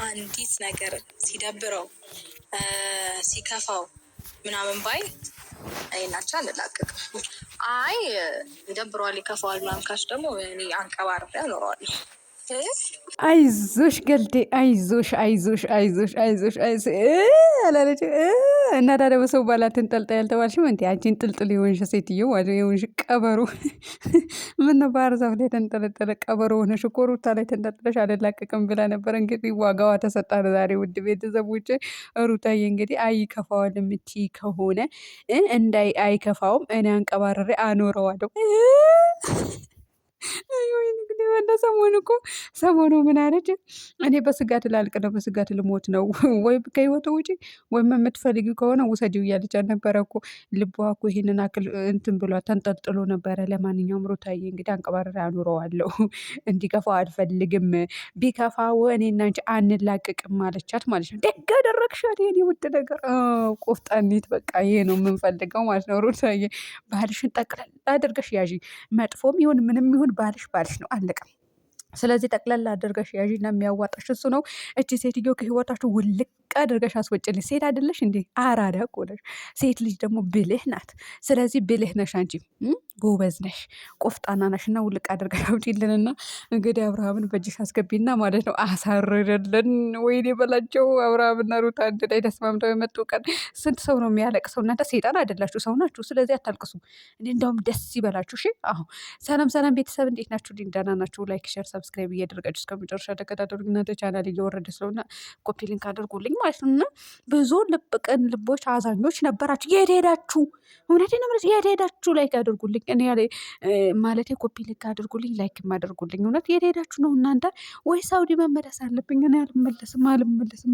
አንዲት ነገር ሲደብረው ሲከፋው ምናምን ባይ አይናቻ አልላቀቅ። አይ ይደብረዋል ይከፋዋል ምናምን ካች ደግሞ እኔ አንቀባርሬ አኖረዋለሁ። አይዞሽ ገልዴ አይዞሽ አይዞሽ አይዞሽ አይዞሽ አይዞሽ አላለች እና ታዲያ በሰው ባላ ትንጠልጠል ያልተባልሽም እንዴ? አንቺን ጥልጥል የሆንሽ ሴትዮ የሆንሽ ቀበሮ ምነው ባህር ዛፍ ላይ ተንጠለጠለ ቀበሮ ሆነሽ እኮ ሩታ ላይ ተንጠልጥለሽ አልላቀቅም ብላ ነበር። እንግዲህ ዋጋዋ ተሰጣ ዛሬ። ውድ ቤተሰቦች ሩታዬ እንግዲህ አይከፋዋል የምትይ ከሆነ እንዳይ አይከፋውም፣ እኔ አንቀባረሬ አኖረዋለሁ። ሰሞኑ እኮ ሰሞኑ ምን አለች? እኔ በስጋት ላልቅ ነው፣ በስጋት ልሞት ነው፣ ወይ ከህይወቱ ውጪ ወይም የምትፈልጊው ከሆነ ውሰጂው እያለች ነበረ እኮ። ልቧ እኮ ይሄንን አክል እንትን ብሏ ተንጠልጥሎ ነበረ። ለማንኛውም ሩታዬ እንግዲህ አንቀባረሬ አኑረዋለሁ፣ እንዲከፋው አልፈልግም፣ ቢከፋው እኔና አንቺ አንላቅቅም ማለቻት ማለት ነው። ደግ አደረግሻት የኔ ውድ ነገር፣ ቆፍጣኒት። በቃ ይሄ ነው የምንፈልገው ማለት ነው። ሩታዬ ባህልሽን ጠቅላላ አድርገሽ ያዢ፣ መጥፎም ይሁን ምንም ይሁን ባልሽ ባልሽ ነው፣ አለቀ። ስለዚህ ጠቅላላ አድርገሽ ያዢና የሚያዋጣሽ እሱ ነው። እቺ ሴትዮ ከህይወታችሁ ውልቅ አድርገሽ አስወጭልኝ። ሴት አይደለሽ እንዴ? አራዳ እኮ ነሽ። ሴት ልጅ ደግሞ ብልህ ናት። ስለዚህ ብልህ ነሽ አንቺ፣ ጎበዝ ነሽ፣ ቆፍጣና ነሽ እና ውልቅ አድርገሽ አውጪልንና እንግዲህ አብርሃምን በእጅሽ አስገቢና ማለት ነው አሳርርልን። ወይኔ በላቸው አብርሃምና ሩት አንድ ላይ ተስማምተው የመጡ ቀን ስንት ሰው ነው የሚያለቅሰው? እናንተ ሴጣን አይደላችሁ፣ ሰው ናችሁ። ስለዚህ አታልቅሱ። እንደውም ደስ ይበላችሁ። እሺ። አሁ ሰላም ሰላም ቤተሰብ እንዴት ናችሁ? ደህና ናችሁ? ላይክ ሸር ሰብስክራይብ እያደረጋችሁ እስከ መጨረሻ ተከታተሉ። እናንተ ቻናል እየወረደ ስለሆነ ኮፒ ሊንክ አድርጉልኝ ማለት ነው። እና ብዙ ልብ ቅን ልቦች አዛኞች ነበራችሁ። የት ሄዳችሁ? እውነቴን ነው። የት ሄዳችሁ? ላይክ አድርጉልኝ። እኔ ያለ ማለቴ ኮፒ ሊንክ አድርጉልኝ፣ ላይክ አድርጉልኝ። እውነት የት ሄዳችሁ ነው እናንተ? ወይ ሳውዲ መመለስ አለብኝ? እኔ አልመለስም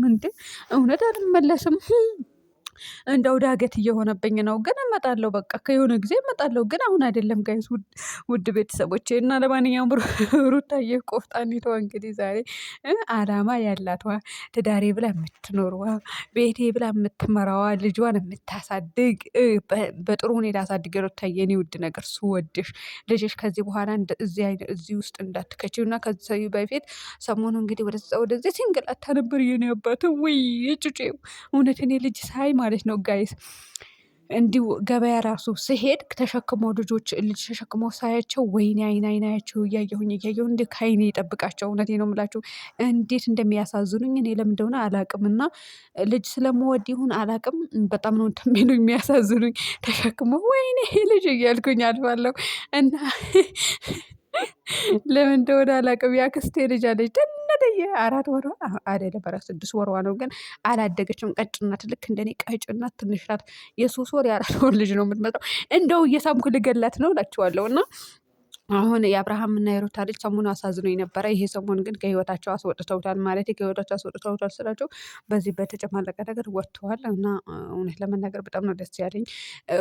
እንዴ! እውነት አልመለስም። እንደው ዳገት እየሆነብኝ ነው፣ ግን እመጣለሁ። በቃ ከየሆነ ጊዜ እመጣለሁ፣ ግን አሁን አይደለም ጋይስ። ውድ ቤተሰቦቼ እና ለማንኛውም ሩታዬ ቆፍጣኒቷ እንግዲህ ዛሬ አላማ ያላትዋ ትዳሬ ብላ የምትኖረዋ ቤቴ ብላ የምትመራዋ ልጇን የምታሳድግ በጥሩ ሁኔታ አሳድግ። ሩታዬ የኔ ውድ ነገር ስወድሽ ልጅሽ ከዚህ በኋላ እዚህ ውስጥ እንዳትከችው እና ከዚህ በፊት ሰሞኑ እንግዲህ ወደዚህ ሲንገላታ ነበር የኔ አባት። ውይ ጩጬው እውነት እኔ ልጅ ሳይ ማለት ነው ጋይስ፣ እንዲሁ ገበያ ራሱ ስሄድ ተሸክመው ልጅ ተሸክመው ሳያቸው ወይኔ አይናቸው እያየሁኝ እንዲ ከአይኔ ይጠብቃቸው። እውነቴ ነው የምላችሁ እንዴት እንደሚያሳዝኑኝ እኔ ለምን እንደሆነ አላቅም። እና ልጅ ስለምወድ ይሁን አላቅም፣ በጣም ነው እንደሚሉ የሚያሳዝኑኝ። ተሸክመው ወይኔ ልጅ እያልኩኝ አልፋለሁ። እና ለምን እንደሆነ አላቅም። ያክስቴ ልጅ አለች ትንጥዬ 4 ወሯ አይደለም 6 ወሯ ነው፣ ግን አላደገችም። ቀጭን ናት፣ ልክ እንደኔ ቀጭን ናት፣ ትንሽ ናት። የ3 ወር የ4 ወር ልጅ ነው የምትመጣው። እንደው እየሳምኩ ልገላት ነው እላችኋለሁ። እና አሁን የአብርሃምና የሩታ ልጅ ሰሞኑ አሳዝኖኝ ነበረ። ይሄ ሰሞን ግን ከህይወታቸው አስወጥተውታል። ማለት ከህይወታቸው አስወጥተውታል ስላቸው በዚህ በተጨማለቀ ነገር ወጥተዋል። እና እውነት ለመናገር በጣም ነው ደስ ያለኝ።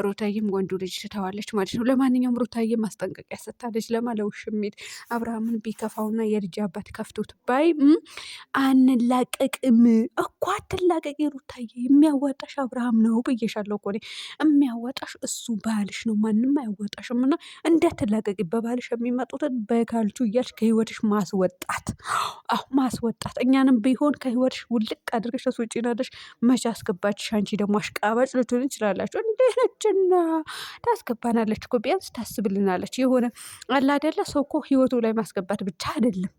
ሩታዬም ወንዱ ልጅ ትተዋለች ማለት ነው። ለማንኛውም ሩታዬ ማስጠንቀቂያ ሰጥታለች። ለውሽሚት አብርሃምን ቢከፋውና የልጅ አባት ከፍቶት ባይ አንላቀቅም እኮ። አትላቀቂ ሩታዬ፣ የሚያዋጣሽ አብርሃም ነው ብዬሻለሁ እኮ እኔ። የሚያዋጣሽ እሱ ባልሽ ነው፣ ማንም አያዋጣሽም። እና እንዳትላቀቂ በባልሽ የሚመጡትን በካልቹ እያልሽ ከህይወትሽ ማስወጣት። ማስወጣት። እኛንም ቢሆን ከህይወትሽ ውልቅ አድርገሽ አስወጪናለሽ። መቼ አስገባችሽ? አንቺ ደግሞ አሽቃባጭ ልትሆን ይችላላችሁ። እንዴት ነችና ታስገባናለች እኮ፣ ቢያንስ ታስብልናለች። የሆነ አለ አይደለ? ሰው እኮ ህይወቱ ላይ ማስገባት ብቻ አይደለም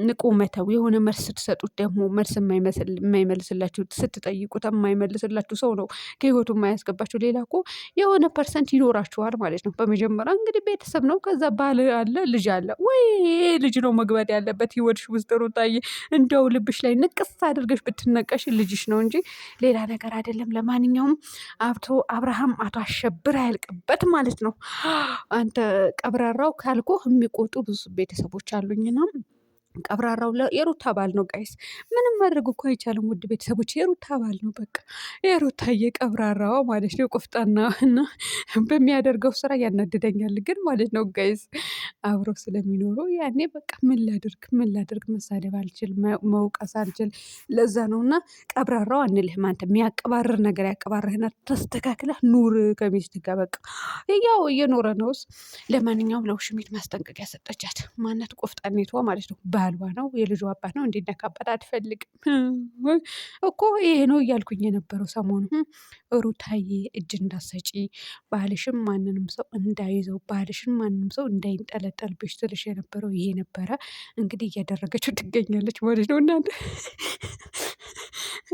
ንቁ መተው። የሆነ መልስ ስትሰጡት ደግሞ መልስ የማይመልስላችሁ ስትጠይቁት የማይመልስላችሁ ሰው ነው ከህይወቱ የማያስገባችሁ። ሌላ እኮ የሆነ ፐርሰንት ይኖራችኋል ማለት ነው። በመጀመሪያ እንግዲህ ቤተሰብ ነው፣ ከዛ ባል አለ፣ ልጅ አለ። ወይ ልጅ ነው መግባት ያለበት ህይወትሽ ውስጥ ሩታዬ። እንደው ልብሽ ላይ ንቅስ አድርገሽ ብትነቀሽ ልጅሽ ነው እንጂ ሌላ ነገር አይደለም። ለማንኛውም አብርሃም አቶ አሸብር አያልቅበት ማለት ነው። አንተ ቀብራራው ካልኩህ የሚቆጡ ብዙ ቤተሰቦች አሉኝና ቀብራራው የሩታ ባል ነው ጋይስ። ምንም ማድረግ እኮ አይቻልም ውድ ቤተሰቦች፣ የሩታ ባል ነው በቃ። የሩታዬ ቀብራራዋ ማለት ነው። ቆፍጣና እና በሚያደርገው ስራ ያናድደኛል ግን ማለት ነው ጋይስ። አብረው ስለሚኖሩ ያኔ በቃ ምን ላድርግ መሳደብ አልችል፣ መውቀስ አልችል። ለዛ ነው። እና ቀብራራው አንልህም አንተ። የሚያቀባርር ነገር ያቀባርህና ተስተካክለህ ኑር ከሚስት ጋር በቃ። ያው እየኖረ ነውስ። ለማንኛውም ለውሽሚት ማስጠንቀቂያ ሰጠቻት። ማናት? ቆፍጣኔቷ ማለት ነው። ባሏ ነው የልጁ አባት ነው እንዲነካበት አትፈልግም እኮ ይሄ ነው እያልኩኝ የነበረው ሰሞኑ። ሩታዬ እጅ እንዳሰጪ ባልሽም ማንንም ሰው እንዳይዘው ባልሽም ማንንም ሰው እንዳይንጠለጠልብሽ ስልሽ የነበረው ይሄ ነበረ። እንግዲህ እያደረገችው ትገኛለች ማለት ነው። እናንተ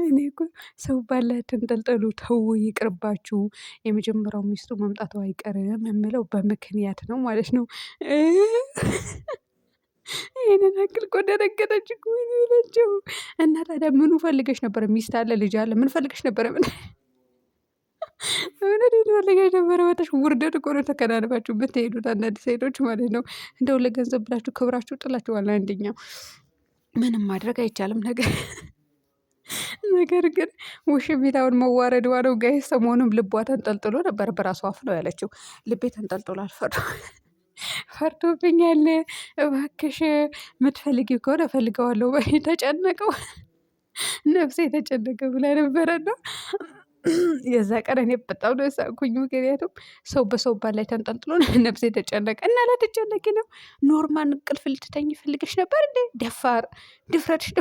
እኔ እኮ ሰው ባላ ተንጠልጠሉ፣ ተው ይቅርባችሁ። የመጀመሪያው ሚስቱ መምጣቱ አይቀርም የምለው በምክንያት ነው ማለት ነው። ይሄንን አክል እኮ ደነገጠች እኮ ይላቸው እና ታዲያ ምኑ ፈልገሽ ነበረ? ሚስት አለ ልጅ አለ ምን ፈልገሽ ነበረ? ምን እውነት ፈልገሽ ነበረ? በታሽ ውርደት እኮ ነው ተከናንባችሁ ብትሄዱት አንዳንድ ሴቶች ማለት ነው። እንደው ለገንዘብ ብላችሁ ክብራችሁ ጥላችኋል። አንደኛ ምንም ማድረግ አይቻልም ነገር ግን ውሽሚታውን መዋረድዋ ነው ጋይስ። ሰሞኑም ልቧ ተንጠልጥሎ ነበር። በራሷ አፍ ነው ያለችው። ልቤ ተንጠልጥሎ ፈርዶብኛል። እባክሽ የምትፈልጊው ከሆነ እፈልገዋለሁ በይ። ተጨነቀው ነፍሴ የተጨነቀ ብላ ነበረና የዛ ቀን እኔ በጣም ነው የሳቅኩኝ። ምክንያቱም ሰው በሰው ባል ላይ ተንጠልጥሎ ነፍሴ ተጨነቀ እና ላትጨነቂ ነው። ኖርማል እንቅልፍ ልትተኝ ፈልገሽ ነበር እንዴ? ደፋር ድፍረትሽ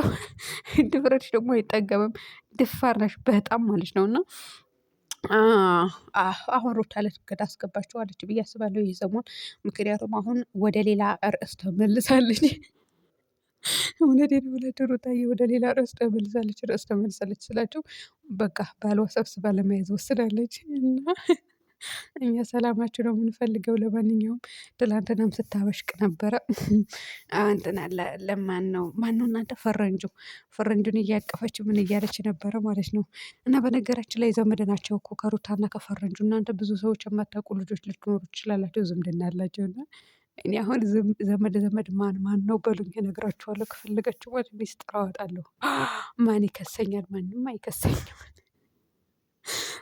ደግሞ አይጠገምም። ድፋር ነሽ በጣም ማለት ነው። እና አሁን ሩታ ልትገዳ አስገባችኋለች ብዬ አስባለሁ ይህ ሰሞን። ምክንያቱም አሁን ወደ ሌላ ርዕስ ተመልሳለች። እውነቴን ነው የምላችሁ ሩታዬ ወደ ሌላ ርዕስ ተመልሳለች ስላችሁ በቃ ባሏ ሰብስባ ለመያዝ ወስናለች እና እኛ ሰላማችሁ ነው የምንፈልገው። ለማንኛውም ትላንትናም ስታበሽቅ ነበረ። እንትን ማነው እናንተ ፈረንጁን እያቀፈች ምን እያለች ነበረ ማለት ነው። እና በነገራችን ላይ ዘመድ ናቸው እኮ ከሩታና ከፈረንጁ። እናንተ ብዙ ሰዎች የማታውቁ ልጆች ልትኖሩ ትችላላቸው ዝምድና ያላቸው እና እኔ አሁን ዘመድ ማን ነው በሉኝ እነግራችኋለሁ። ከፈለጋችሁ ማለት ሚስጥር አወጣለሁ። ማን ይከሰኛል? ማንም አይከሰኝም።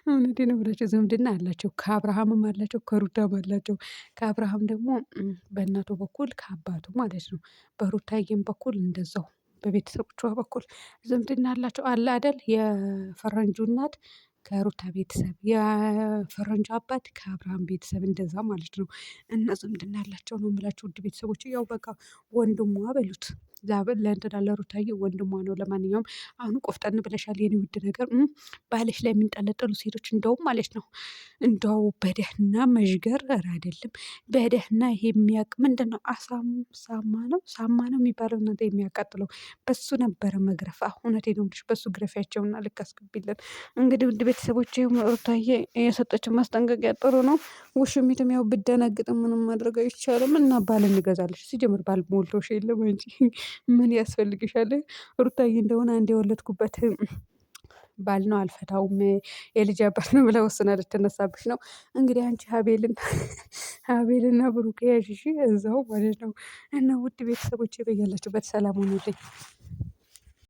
እውነቴን ነው የምላቸው ዝምድና አላቸው። ከአብርሃምም አላቸው ከሩታም አላቸው። ከአብርሃም ደግሞ በእናቱ በኩል ከአባቱ ማለት ነው። በሩታዬም በኩል እንደዛው በቤተሰቦቿ በኩል ዝምድና አላቸው። አለ አይደል የፈረንጁ እናት ከሩታ ቤተሰብ የፈረንጁ አባት ከአብርሃም ቤተሰብ እንደዛ ማለት ነው። እና ዝምድና አላቸው ነው የምላቸው ውድ ቤተሰቦች። ያው በቃ ወንድሟ በሉት ለእንትና ለሩታዬ ወንድሟ ነው። ለማንኛውም አሁን ቆፍጠን ብለሻል የኔ ውድ ነገር። ባልሽ ላይ የሚንጠለጠሉ ሴቶች እንደውም ማለት ነው እንደው በደህና መዥገር ኧረ አይደለም በደህና ይሄ ምንድን ነው ሳማ ነው የሚባለው እናንተ የሚያቃጥለው በሱ ነበረ መግረፍ። እውነቴን ነው የምልሽ በሱ ግረፊያቸውና ልክ አስገቢልን። እንግዲህ ውድ ቤተሰቦች ሩታዬ የሰጠችው ማስጠንቀቂያ ጥሩ ነው። ውሽሚትም ያው ብደነግጥም ምንም ማድረግ አይቻልም። እና ባል እንገዛለች ሲጀምር ባል ሞልቶሽ የለም እንጂ ምን ያስፈልግሻል? ሩታዬ እንደሆነ አንድ የወለድኩበት ባል ነው አልፈታውም የልጅ አባት ነው ብላ ወስና ልትነሳብሽ ነው። እንግዲህ አንቺ ሀቤልና ብሩክ ያዥ እዛው ማለት ነው። እና ውድ ቤተሰቦቼ በያላችሁበት ሰላም ሁኑልኝ።